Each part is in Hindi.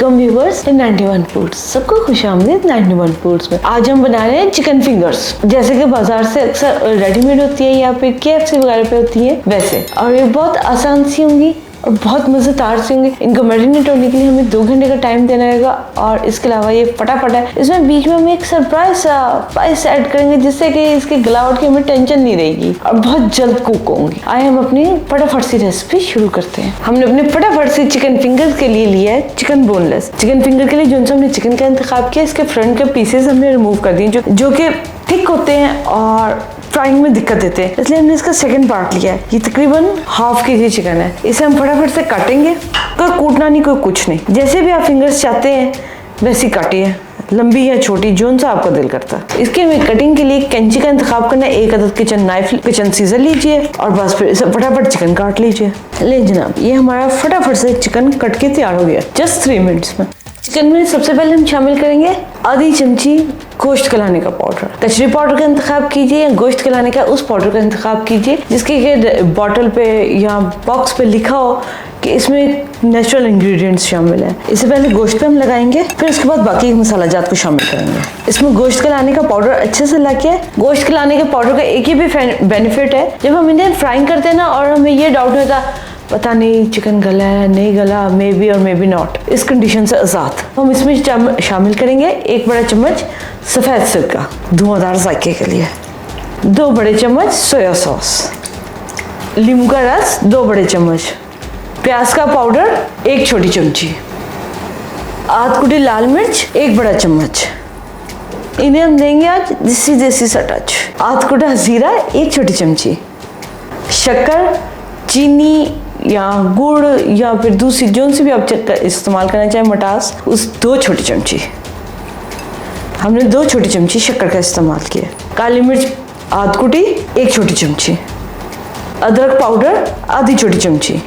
Welcome viewers in 91 foods. सबको खुशामदीद 91 फूड्स में। आज हम बना रहे हैं चिकन फिंगर्स, जैसे कि बाजार से अक्सर रेडीमेड होती है या फिर KFC वगैरह पे होती है वैसे। और ये बहुत आसान सी होंगी और बहुत मजेदार से होंगे। इनको मैरिनेट होने के लिए हमें 2 घंटे का टाइम देना रहेगा। और इसके अलावा ये फटाफट है, इसमें बीच में हम एक सरप्राइज स्पाइस ऐड करेंगे जिससे कि इसके गलावट की हमें टेंशन नहीं रहेगी और बहुत जल्द कुक होंगे। आइए हम अपनी फटाफट सी रेसिपी शुरू करते हैं। हमने अपने फटाफट से चिकन फिंगर्स के लिए लिया है चिकन बोनलेस। चिकन फिंगर के लिए जो हमने चिकन का इंतखाब किया, इसके फ्रंट के पीसेस हमने रिमूव कर दिए जो कि थिक होते हैं और फ्राइंग में दिक्कत देते हैं, इसलिए हमने इसका सेकंड पार्ट लिया है। ये तकरीबन ½ kg चिकन है। इसे हम फटाफट से काटेंगे, कोई कूटना नहीं कोई कुछ नहीं, जैसे भी आप फिंगर्स चाहते हैं वैसी काटिए, लंबी या छोटी जोन सा आपका दिल करता है। इसके हमें कटिंग के लिए कैंची का इंतखाब करना है। 1 अदद किचन नाइफ, किचन सीजर लीजिए और बस फिर इसे फटाफट चिकन काट लीजिए। ले जनाब, ये हमारा फटाफट से चिकन कट के तैयार हो गया जस्ट 3 मिनट्स में। चिकन में सबसे पहले हम शामिल करेंगे आधी चमची गोश्त गलाने का पाउडर। कचरी पाउडर का इंतखाब कीजिए या गोश्त गलाने का उस पाउडर का इंतखाब कीजिए जिसके बॉटल पे या बॉक्स पे लिखा हो कि इसमें नेचुरल इंग्रेडिएंट्स शामिल है। इससे पहले गोश्त पे हम लगाएंगे, फिर उसके बाद बाकी मसाला जात को शामिल करेंगे। इसमें गोश्त गलाने का पाउडर अच्छे से लगे। गोश्त गलाने के पाउडर का एक ही भी बेनिफिट है, जब हम इन्हें फ्राइंग करते हैं ना और हमें ये डाउट होता पता नहीं चिकन गला है नहीं गला, मे बी और मे बी नॉट, इस कंडीशन से आजाद हम इसमें शामिल करेंगे 1 बड़ा चम्मच सफ़ेद सिरका धुआंधार जायके के लिए, 2 बड़े चम्मच सोया सॉस, नींबू का रस 2 बड़े चम्मच, प्याज का पाउडर 1 छोटी चमची, आध कुटी लाल मिर्च 1 बड़ा चम्मच। इन्हें हम देंगे आज देसी सा टच। आध कुटा जीरा 1 छोटी चमची, शक्कर, चीनी या गुड़ या फिर दूसरी जो सी भी आप इस्तेमाल करना चाहें मटास, उस 2 छोटी चमची। हमने 2 छोटी चमची शक्कर का इस्तेमाल किया। काली मिर्च आध कुटी 1 छोटी चमची, अदरक पाउडर आधी छोटी चमची,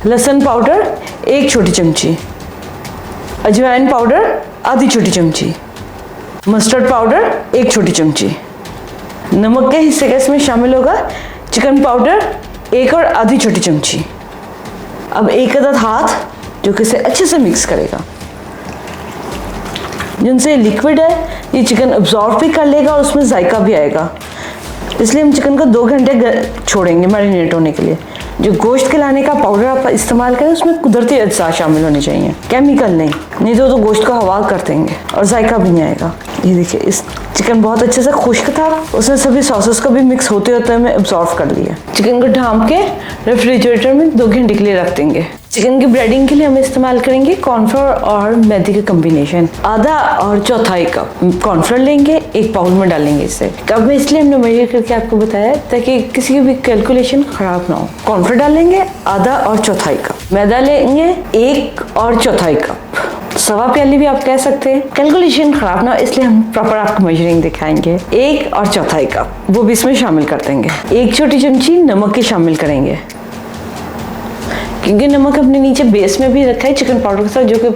लहसुन पाउडर 1 छोटी चमची, अजवाइन पाउडर आधी छोटी चमची, मस्टर्ड पाउडर 1 छोटी चमची। नमक के हिस्से का इसमें शामिल होगा चिकन पाउडर 1 और आधी छोटी चमची। अब 1 अदद हाथ जो कि इसे अच्छे से मिक्स करेगा। जिनसे लिक्विड है ये चिकन अब्जॉर्ब भी कर लेगा और उसमें जायका भी आएगा, इसलिए हम चिकन को 2 घंटे छोड़ेंगे मैरिनेट होने के लिए। जो गोश्त गलाने का पाउडर आप इस्तेमाल करें उसमें कुदरती अज्जा शामिल होने चाहिए, केमिकल नहीं तो गोश्त को हवा कर देंगे और जायका भी नहीं आएगा। ये देखिए इस चिकन बहुत अच्छे से खुश्क था, उसमें सभी सॉसेस का भी मिक्स होते होते हमें अब्जॉर्व कर लिया। चिकन को ढांप के रेफ्रिजरेटर में 2 घंटे के लिए रख देंगे। चिकन की ब्रेडिंग के लिए हम इस्तेमाल करेंगे कॉर्नफ्लोर और मैदे का कॉम्बिनेशन। आधा और चौथाई कप कॉर्नफ्लोर लेंगे, 1 बाउल में डालेंगे। इसे कप में इसलिए हमने मेजर करके आपको बताया ताकि किसी की भी कैलकुलेशन खराब ना हो। कॉर्नफ्लोर डालेंगे आधा और चौथाई कप, मैदा लेंगे 1 और चौथाई कप, सवा प्याली भी आप कह सकते हैं, कैलकुलेशन खराब ना इसलिए हम प्रॉपर आपको मेजरिंग दिखाएंगे। 1 और चौथाई कप वो भी इसमें शामिल कर देंगे। 1 छोटी चमची नमक की शामिल करेंगे क्योंकि नमक अपने नीचे बेस में भी रखा है चिकन पाउडर के साथ जो कि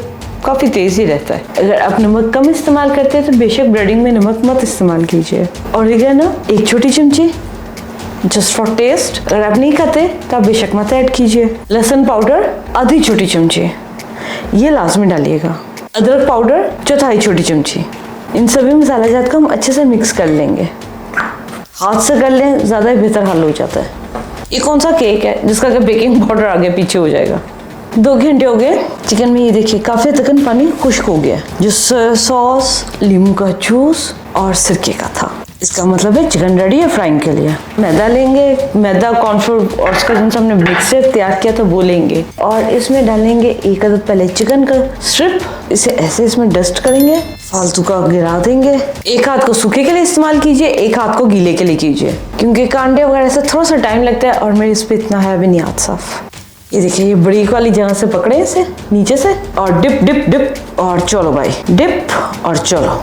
काफ़ी तेज़ ही रहता है। अगर आप नमक कम इस्तेमाल करते हैं तो बेशक ब्रेडिंग में नमक मत इस्तेमाल कीजिए। ऑरिगेनो 1 छोटी चमची जस्ट फॉर टेस्ट, अगर आप नहीं खाते तो आप बेशक मत ऐड कीजिए। लहसुन पाउडर आधी छोटी चमची, ये लाजमी डालिएगा। अदरक पाउडर चौथाई छोटी चमची। इन सभी मसाला जात को हम अच्छे से मिक्स कर लेंगे। हाथ से कर लें ज़्यादा बेहतर हल हो जाता है। ये कौन सा केक है जिसका कि बेकिंग पाउडर आगे पीछे हो जाएगा। 2 घंटे हो गए चिकन में, ये देखिए काफ़ी तकन पानी खुश्क हो गया जो सॉस, नींबू का जूस और सिरके का था। इसका मतलब है चिकन रेडी है फ्राइंग के लिए। मैदा लेंगे, मैदा कॉर्नफ्लोर और उसका जो हमने मिक्सचर तैयार किया था वो लेंगे और इसमें डालेंगे 1 अदद पहले चिकन का स्ट्रिप। इसे ऐसे इसमें डस्ट करेंगे, फालतू का गिरा देंगे। 1 हाथ को सूखे के लिए इस्तेमाल कीजिए, 1 हाथ को गीले के लिए कीजिए क्योंकि कांडे वगैरह से थोड़ा सा टाइम लगता है और मेरे इस पर इतना है भी नहीं हाथ साफ। ये देखिए ये बड़ी वाली जगह से पकड़े इसे नीचे से और डिप डिप डिप और चलो भाई डिप और चलो।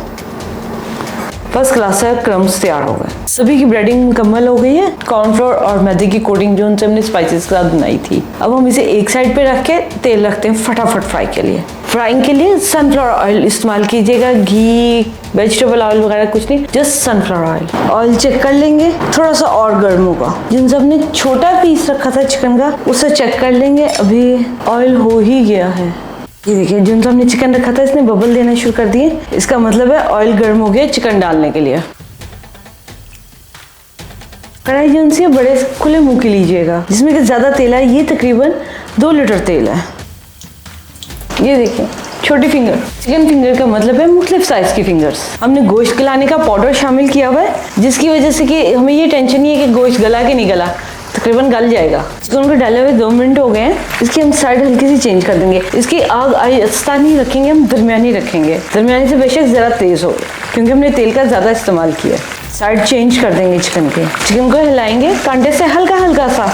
फर्स्ट क्लास है, क्रम्स तैयार हो गए। सभी की ब्रेडिंग मुकम्मल हो गई है। कॉर्नफ्लोर और मैदे की कोटिंग जो उनसे हमने स्पाइसेस के साथ बनाई थी, अब हम इसे एक साइड पे रख के तेल रखते हैं फटाफट फ्राई के लिए। फ्राइंग के लिए सनफ्लावर ऑयल इस्तेमाल कीजिएगा, घी, वेजिटेबल ऑयल वगैरह कुछ नहीं, just sunflower oil. Oil check कर लेंगे, थोड़ा सा और गर्म होगा। जिनसे हमने छोटा पीस रखा था चिकन का उसे चेक कर लेंगे, अभी ऑयल हो ही गया है। ये देखिए जो हमने चिकन रखा था इसने बबल देना शुरू कर दिए, इसका मतलब है ऑयल गर्म हो गया चिकन डालने के लिए। कढ़ाई जो सी बड़े खुले मुंह की लीजिएगा जिसमें कि ज्यादा तेल है, ये तकरीबन 2 लीटर तेल है। ये देखिए छोटी फिंगर, चिकन फिंगर का मतलब है मुख्तलिफ साइज की फिंगर्स। हमने गोश्त गलाने का पाउडर शामिल किया हुआ है जिसकी वजह से कि हमें ये टेंशन नहीं है कि गोश्त गला कि नहीं गला, तकरीबन गल जाएगा। चिकन को डाले हुए 2 मिनट हो गए हैं। इसकी हम साइड हल्की सी चेंज कर देंगे। इसकी आग आहिस्ता नहीं रखेंगे, हम दरमियानी रखेंगे। दरमियानी से बेशक जरा तेज हो क्योंकि हमने तेल का ज्यादा इस्तेमाल किया। साइड चेंज कर देंगे चिकन के। चिकन को हिलाएंगे कांटे से हल्का हल्का सा,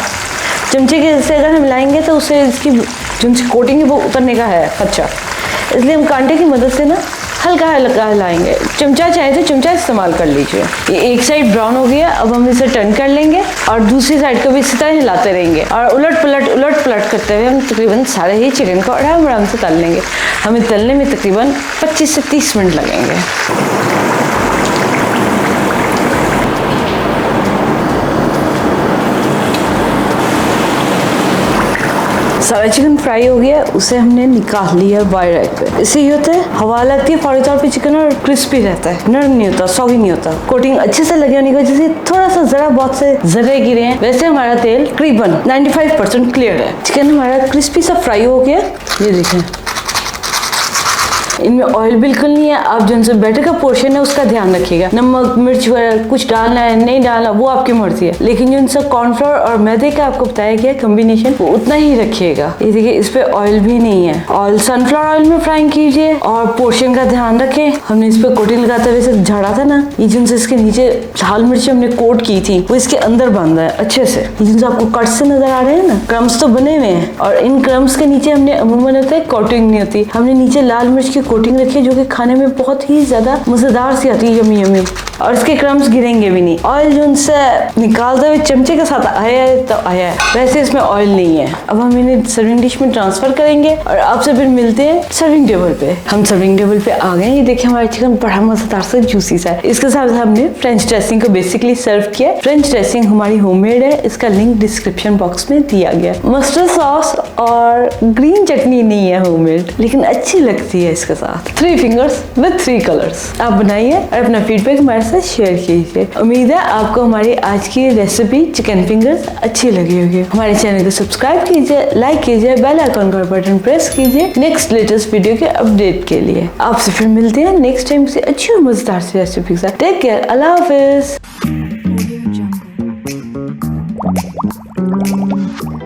चमचे के से अगर हम हिलाएंगे तो उससे इसकी जो कोटिंग है वो उतरने का है खदशा, इसलिए हम कांटे की मदद से ना हल्का हल्का हिलाएंगे। चमचा चाहे तो चमचा इस्तेमाल कर लीजिए। ये एक साइड ब्राउन हो गया, अब हम इसे टर्न कर लेंगे और दूसरी साइड को भी इसी तरह हिलाते रहेंगे और उलट पलट करते हुए हम तकरीबन सारे ही चिकन को आराम से तल लेंगे। हमें तलने में तकरीबन 25 से 30 मिनट लगेंगे। सारा चिकन फ्राई हो गया, उसे हमने निकाल लिया बाहर रैक पे। इससे ये होता है हवा लगती है फौरी तौर पे चिकन और क्रिस्पी रहता है, नरम नहीं होता, सॉगी नहीं होता। कोटिंग अच्छे से लगे होने की वजह से थोड़ा सा जरा बहुत से जर्रे गिरे हैं। वैसे हमारा तेल तकरीबन 95% क्लियर है। चिकन हमारा क्रिस्पी सा फ्राई हो गया। ये देखें इनमें ऑयल बिल्कुल नहीं है। आप जो बैटर का पोर्शन है उसका ध्यान रखिएगा। नमक मिर्च वगैरह कुछ डालना है नहीं डालना वो आपकी मर्जी है, लेकिन जो इनसे कॉर्नफ्लोर और मैदे का आपको बताया गया कॉम्बिनेशन वो उतना ही रखिएगा। ये देखिए इस पे ऑयल भी नहीं है। ऑयल सनफ्लावर ऑयल में फ्राई कीजिए और पोर्शन का ध्यान रखें। हमने इस पे कोटिंग लगाते हुए इसे झाड़ा था ना, ये जिनसे इसके नीचे लाल मिर्च हमने कोट की थी वो इसके अंदर बांधा है अच्छे से। जिनसे आपको कट से नजर आ रहे हैं ना, क्रम्स तो बने हुए हैं और इन क्रम्स के नीचे हमने अमूमन होता है कोटिंग नहीं होती। हमने नीचे लाल मिर्च की कोटिंग रखी है जो कि खाने में बहुत ही ज्यादा मजेदार सी आती है, यमी यमी, और इसके क्रम्स गिरेंगे भी नहीं। ऑयल जो उनसे निकालते हुए चमचे के साथ आया है तो आया है, वैसे इसमें ऑयल नहीं है। अब हम इन्हें सर्विंग डिश में ट्रांसफर करेंगे और आपसे फिर मिलते हैं सर्विंग टेबल पे। हम सर्विंग टेबल पे आ गए। ये देखिए हमारा चिकन बड़ा मजेदार से जूसी सा है। इसके साथ हमने फ्रेंच ड्रेसिंग को बेसिकली सर्व किया। फ्रेंच ड्रेसिंग हमारी होममेड है, इसका लिंक डिस्क्रिप्शन बॉक्स में दिया गया। मस्टर्ड सॉस और ग्रीन चटनी नहीं है होममेड, लेकिन अच्छी लगती है इसके साथ। 3 फिंगर्स विद 3 कलर्स। आप बनाइए और अपना फीडबैक हमारे साथ शेयर कीजिए। उम्मीद है आपको हमारी आज की रेसिपी चिकन फिंगर्स अच्छी लगी होगी। हमारे चैनल को सब्सक्राइब कीजिए, लाइक कीजिए, बेल आइकन का बटन प्रेस कीजिए नेक्स्ट लेटेस्ट वीडियो के अपडेट के लिए। आपसे फिर मिलते हैं नेक्स्ट टाइम से अच्छी और मजेदार सी रेसिपी के साथ। टेक केयर, अल्लाह हाफिज।